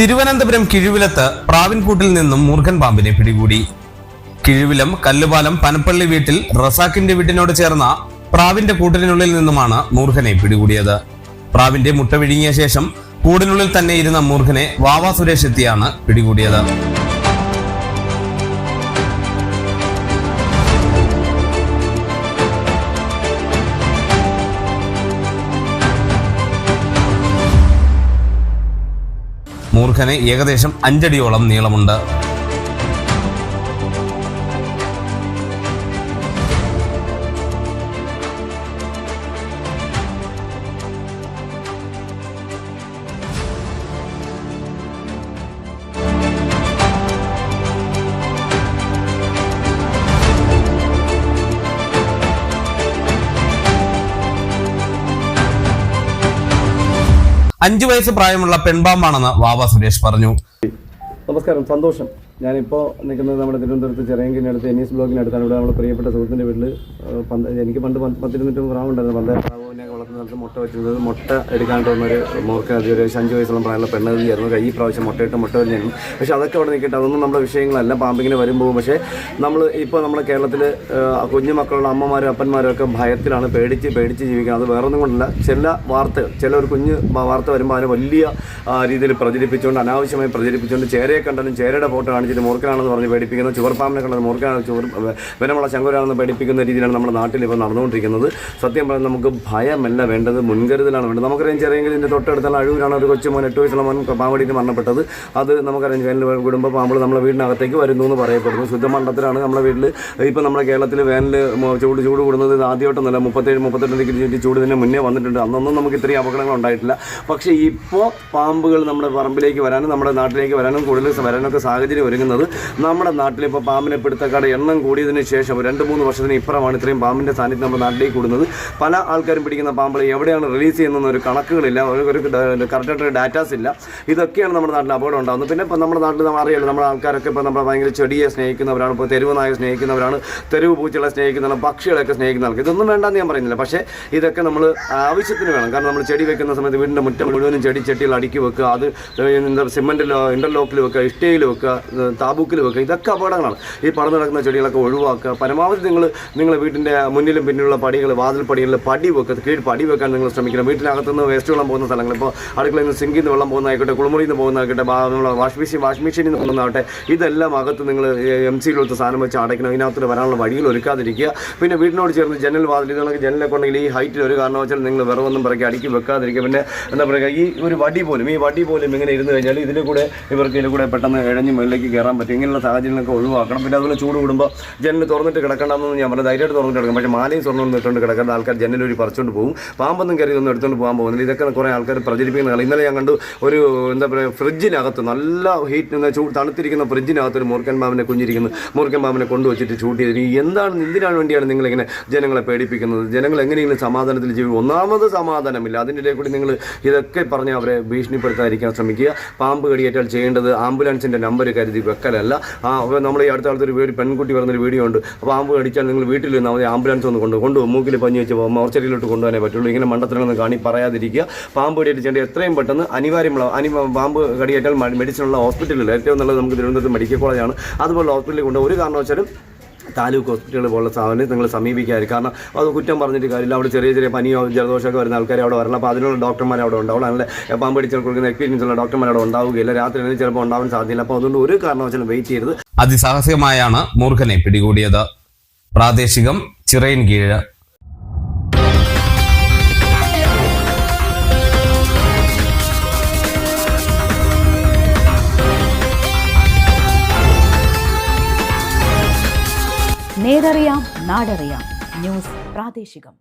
തിരുവനന്തപുരം കിഴുവിലത്ത് പ്രാവിൻകൂട്ടിൽ നിന്നും മൂർഖൻ പാമ്പിനെ പിടികൂടി. കിഴുവിലം കല്ലുപാലം പനപ്പള്ളി വീട്ടിൽ റസാഖിന്റെ വീട്ടിനോട് ചേർന്ന പ്രാവിന്റെ കൂട്ടിനുള്ളിൽ നിന്നുമാണ് മൂർഖനെ പിടികൂടിയത്. പ്രാവിന്റെ മുട്ട വിഴുങ്ങിയ ശേഷം കൂടിനുള്ളിൽ തന്നെ ഇരുന്ന മൂർഖനെ വാവാ സുരേഷ് എത്തിയാണ് പിടികൂടിയത്. മൂർഖന് ഏകദേശം 5 അടിയോളം നീളമുണ്ട്. അഞ്ചു വയസ്സ് പ്രായമുള്ള പെൺപാമ്പാണെന്ന് വാവാ സുരേഷ് പറഞ്ഞു. നമസ്കാരം, സന്തോഷം. ഞാനിപ്പോൾ നിൽക്കുന്നത് നമ്മുടെ തിരുവനന്തപുരത്ത് ചിറയങ്കിനടുത്ത് NS ബ്ലോക്കിനടുത്താണ്. ഇവിടെ നമ്മുടെ പ്രിയപ്പെട്ട സുഹൃത്തിൻ്റെ വീട്ടിൽ എനിക്ക് പണ്ട് 10-20 പ്രാവുണ്ടായിരുന്നു. പണ്ട് പ്രാവിനെ വളർത്തുന്ന സ്ഥലത്ത് മുട്ട വെച്ചിരുന്നത് മുട്ട എടുക്കാനായിട്ട് വന്നൊരു മൂർഖൻ, ഒരു 5 വയസ്സുള്ള പ്രായമുള്ള പെണ്ണതിയായിരുന്നു. ഈ പ്രാവശ്യം മുട്ട വരികയായിരുന്നു. പക്ഷേ അതൊക്കെ അവിടെ നിൽക്കട്ടെ, അതൊന്നും നമ്മുടെ വിഷയങ്ങളല്ല. പാമ്പിങ്ങനെ വരുമ്പോൾ പക്ഷേ നമ്മൾ ഇപ്പോൾ നമ്മുടെ കേരളത്തിൽ കുഞ്ഞു മക്കളുള്ള അമ്മമാരും അപ്പന്മാരും ഒക്കെ ഭയത്തിലാണ്, പേടിച്ച് ജീവിക്കുന്നത്. അത് വേറൊന്നും കൊണ്ടല്ല, ചില ഒരു കുഞ്ഞ് വാർത്ത വരുമ്പോൾ അതിനെ വലിയ രീതിയിൽ പ്രചരിപ്പിച്ചുകൊണ്ട്, അനാവശ്യമായി പ്രചരിപ്പിച്ചുകൊണ്ട്, ചേരയെ കണ്ടാലും ചേരയുടെ ഫോട്ടോ കാണിച്ചിട്ട് മൂർഖനാണെന്ന് പറഞ്ഞ് പേടിപ്പിക്കുന്നത്, ചുവർപ്പാമ്പിനെ കണ്ടത് മൂർഖനാണ്, വിനമുള്ള ശങ്കുരാണെന്ന് പേടിപ്പിക്കുന്ന രീതിയിലാണ് നമ്മുടെ നാട്ടിൽ ഇപ്പോൾ നടന്നുകൊണ്ടിരിക്കുന്നത്. സത്യം പറഞ്ഞാൽ നമുക്ക് ഭയമല്ല വേണ്ടത്, മുൻകരുതലാണ് വേണ്ടത്. നമുക്കറിയാം, ചെറിയെങ്കിൽ ഇതിൻ്റെ തൊട്ടടുത്തുള്ള അഴൂരാണ് ഒരു കൊച്ചുമോൻ 8 വയസ്സുള്ള മോൻ പാമ്പടിയിട്ട് മരണപ്പെട്ടത്. അത് നമുക്കറിയാം, വേനൽ വിടുമ്പോൾ പാമ്പുകൾ നമ്മുടെ വീടിനകത്തേക്ക് വരുന്നു എന്ന് പറയപ്പെടുന്നു. ശുദ്ധമണ്ഡലത്തിലാണ് നമ്മുടെ വീട്ടിൽ ഇപ്പോൾ നമ്മുടെ കേരളത്തിൽ വേനൽ ചൂട് കൂടുന്നത്. ഇത് ആദ്യമായിട്ടൊന്നുമല്ല, 37-38 ഡിഗ്രി ചൂട് തന്നെ മുന്നേ വന്നിട്ടുണ്ട്. അന്നൊന്നും നമുക്ക് ഇത്രയും അപകടങ്ങൾ ഉണ്ടായിട്ടില്ല. പക്ഷേ ഇപ്പോൾ പാമ്പുകൾ നമ്മുടെ പറമ്പിലേക്ക് വരാനും നമ്മുടെ നാട്ടിലേക്ക് വരാനും കൂടുതൽ വരാനൊക്കെ സാഹചര്യം ഒരുങ്ങുന്നത് നമ്മുടെ നാട്ടിൽ ഇപ്പോൾ പാമ്പിനെ പിടുത്തക്കാട് എണ്ണം കൂടിയതിന് ശേഷം 2-3 വർഷത്തിന് ഇപ്പുറമാണ് ഇത്രയും പാമ്പിൻ്റെ സാന്നിധ്യം നമ്മുടെ നാട്ടിലേക്ക് കൂടുന്നത്. പല ആൾക്കാരും പിടിക്കുന്ന പാമ്പുകൾ എവിടെയാണ് റിലീസ് ചെയ്യുന്ന ഒരു കണക്കുകളില്ല, ഒരു കറക്റ്റായിട്ടൊരു ഡാറ്റാസ് ഇല്ല. ഇതൊക്കെയാണ് നമ്മുടെ നാട്ടിൽ അപകടം ഉണ്ടാകുന്നത്. പിന്നെ ഇപ്പോൾ നമ്മുടെ നാട്ടിൽ നമ്മൾ അറിയാലോ, നമ്മുടെ ആൾക്കാരൊക്കെ ഇപ്പോൾ നമ്മുടെ ഭയങ്കര ചെടിയെ സ്നേഹിക്കുന്നവരാണ്, ഇപ്പോൾ തെരുവ് നായ സ്നേഹിക്കുന്നവരാണ്, തെരുവ് പൂച്ചകളെ സ്നേഹിക്കുന്നവരാണ്, പക്ഷികളൊക്കെ സ്നേഹിക്കുന്ന ആൾക്ക്. ഇതൊന്നും വേണ്ടെന്ന് ഞാൻ പറയുന്നില്ല. പക്ഷേ ഇതൊക്കെ നമ്മൾ ആവശ്യത്തിന് വേണം. കാരണം നമ്മൾ ചെടി വെക്കുന്ന സമയത്ത് വീടിൻ്റെ മുറ്റം മുഴുവനും ചെടിച്ചട്ടികൾ അടുക്കി വെക്കുക, അത് സിമെൻറ്റിലോ ഇന്റർലോക്കിൽ വെക്കുക, ഇഷ്ടികയിൽ വെക്കുക, താബൂക്കിൽ വെക്കുക, ഇതൊക്കെ അപകടങ്ങളാണ്. ഈ പടർന്നു നടക്കുന്ന ചെടികളൊക്കെ ഒഴിവാക്കുക. പരമാവധി നിങ്ങളുടെ വീട്ടിൻ്റെ മുന്നിലും പിന്നിലുള്ള വാതിൽ പടികളിൽ പടി പടി വെക്കാൻ നിങ്ങൾ ശ്രമിക്കണം. വീട്ടിനകത്തുനിന്ന് വേസ്റ്റ് വെള്ളം പോകുന്ന സ്ഥലങ്ങൾ, ഇപ്പോൾ അടുക്കളയിൽ നിന്ന് സിങ്കിൽ നിന്ന് വെള്ളം പോകുന്നതായിക്കോട്ടെ, കുളിമുറിയിൽ നിന്ന് പോകുന്നതായിക്കോട്ടെ, നമ്മളെ വാഷ് മെഷീനിൽ നിന്ന് പോകുന്നതാവട്ടെ, ഇതെല്ലാം അകത്ത് നിങ്ങൾ MC-യിലൊത്ത് സാധനം വെച്ച് അടയ്ക്കണം. ഇതിനകത്ത് വരാനുള്ള വഴികൾ ഒരുക്കാതിരിക്കുക. പിന്നെ വീടിനോട് ചേർന്ന് ജനൽ വാതിൽ, ഇതൊക്കെ ജനലൊക്കെ ഉണ്ടെങ്കിൽ ഈ ഹൈറ്റിൽ ഒരു കാരണവശാലും നിങ്ങൾ വിറവൊന്നും പറക്കി അടുക്കി വെക്കാതിരിക്കുക. പിന്നെ എന്താ പറയുക, ഈ വടി പോലും ഇങ്ങനെ ഇരുന്ന് കഴിഞ്ഞാൽ ഇതിൽ കൂടെ പെട്ടെന്ന് ഇഴഞ്ഞ് മുകളിലേക്ക് കയറാൻ പറ്റും. ഇങ്ങനെയുള്ള സാഹചര്യങ്ങളൊക്കെ ഒഴിവാക്കണം. പിന്നെ അതുപോലെ ചൂട് കൂടുമ്പോൾ ജനൽ തുറന്നിട്ട് കിടക്കണമെന്ന് ഞാൻ പറഞ്ഞത്, ധൈര്യമായിട്ട് തുറന്നിട്ട് കിടക്കും. പക്ഷേ മാലയും സ്വർണ്ണമൊന്നും ഇട്ടുകൊണ്ട് കിടക്കേണ്ട ആൾക്കാർ ജനലൊരു പറിച്ചുകൊണ്ട് പോകും. പാമ്പൊന്നും കയറി ഒന്നും എടുത്തുകൊണ്ട് പോകാൻ പോകുന്നില്ല. ഇതൊക്കെ കുറേ ആൾക്കാർ പ്രചരിപ്പിക്കുന്ന. ഇന്നലെ ഞാൻ കണ്ടു, ഒരു എന്താ പറയുക, ഫ്രിഡ്ജിനകത്ത് നല്ല തണുത്തിരിക്കുന്ന ഫ്രിഡ്ജിനകത്ത് ഒരു മൂർഖൻ പാമ്പിനെ മൂർഖൻ പാമ്പിനെ കൊണ്ടുവച്ചിട്ട് ഷൂട്ട് ചെയ്തിട്ട് എന്തിനാണ് വേണ്ടിയാണ് നിങ്ങളിങ്ങനെ ജനങ്ങളെ പേടിപ്പിക്കുന്നത്? ജനങ്ങൾ എങ്ങനെയെങ്കിലും സമാധാനത്തിൽ ജീവിക്കും. ഒന്നാമത് സമാധാനമില്ല, അതിൻ്റെ ഇടയിൽ കൂടി നിങ്ങൾ ഇതൊക്കെ പറഞ്ഞ് അവരെ ഭീഷണിപ്പെടുത്താതിരിക്കാൻ ശ്രമിക്കുക. പാമ്പ് കടിയേറ്റാൽ ചെയ്യേണ്ടത് ആംബുലൻസിൻ്റെ നമ്പർ കരുതി വെക്കലല്ല. നമ്മൾ ഈ അടുത്ത കാലത്തൊരു പെൺകുട്ടി പറഞ്ഞൊരു വീഡിയോ ഉണ്ട്. പാമ്പ് കടിച്ചാൽ നിങ്ങൾ വീട്ടിൽ നിന്നാൽ മതി, ആംബുലൻസ് ഒന്ന് കൊണ്ടുപോകും, മൂക്കിൽ പഞ്ഞി വെച്ച് മോർച്ചറിയിലോട്ട് കൊണ്ടുപോകാനേ പറ്റുള്ളൂ. ഇങ്ങനെ മണ്ടത്തിലൊന്നും പറയാതിരിക്കുക. പാമ്പ് കടിയേറ്റ് ചെയ്യേണ്ടത് എത്രയും പെട്ടെന്ന് പാമ്പ് കടിയേറ്റാൽ മെഡിസിനുള്ള ഹോസ്പിറ്റലിൽ ഏറ്റവും നല്ലത് നമുക്ക് തിരുവനന്തപുരത്ത് മെഡിക്കൽ കോളേജാണ്. അതുപോലെ ഹോസ്പിറ്റലിൽ കൊണ്ട് ഒരു കാരണവശാലും താലൂക്ക് ഹോസ്പിറ്റലുകൾ പോലുള്ള സ്ഥാപനം നിങ്ങൾ സമീപിക്കാതിരിക്കും. കാരണം അത് കുറ്റം പറഞ്ഞിട്ട് കാര്യമില്ല. അവിടെ ചെറിയ പനിയോ ജലദോഷമൊക്കെ വരുന്ന ആൾക്കാർ അവിടെ വരണം. അപ്പോൾ അതിനുള്ള ഡോക്ടർമാർ അവിടെ ഉണ്ടാവും. നല്ല പാമ്പ് കടിച്ചാൽ കൊടുക്കുന്ന എക്സ്പീരിയൻസ് ഉള്ള ഡോക്ടർമാർ അവിടെ ഉണ്ടാവുകയില്ല. രാത്രി ചിലപ്പോൾ ഉണ്ടാവാൻ സാധ്യതയില്ല. അപ്പോൾ അതുകൊണ്ട് ഒരു കാരണവശാലും വെയിറ്റ് ചെയ്യരുത്. അതിസാഹസികമായാണ് മൂർഖനെ പിടികൂടിയത്. പ്രാദേശികം ചിറയൻകീഴ്. നേരറിയാം നാടറിയാം ന്യൂസ് പ്രാദേശികം.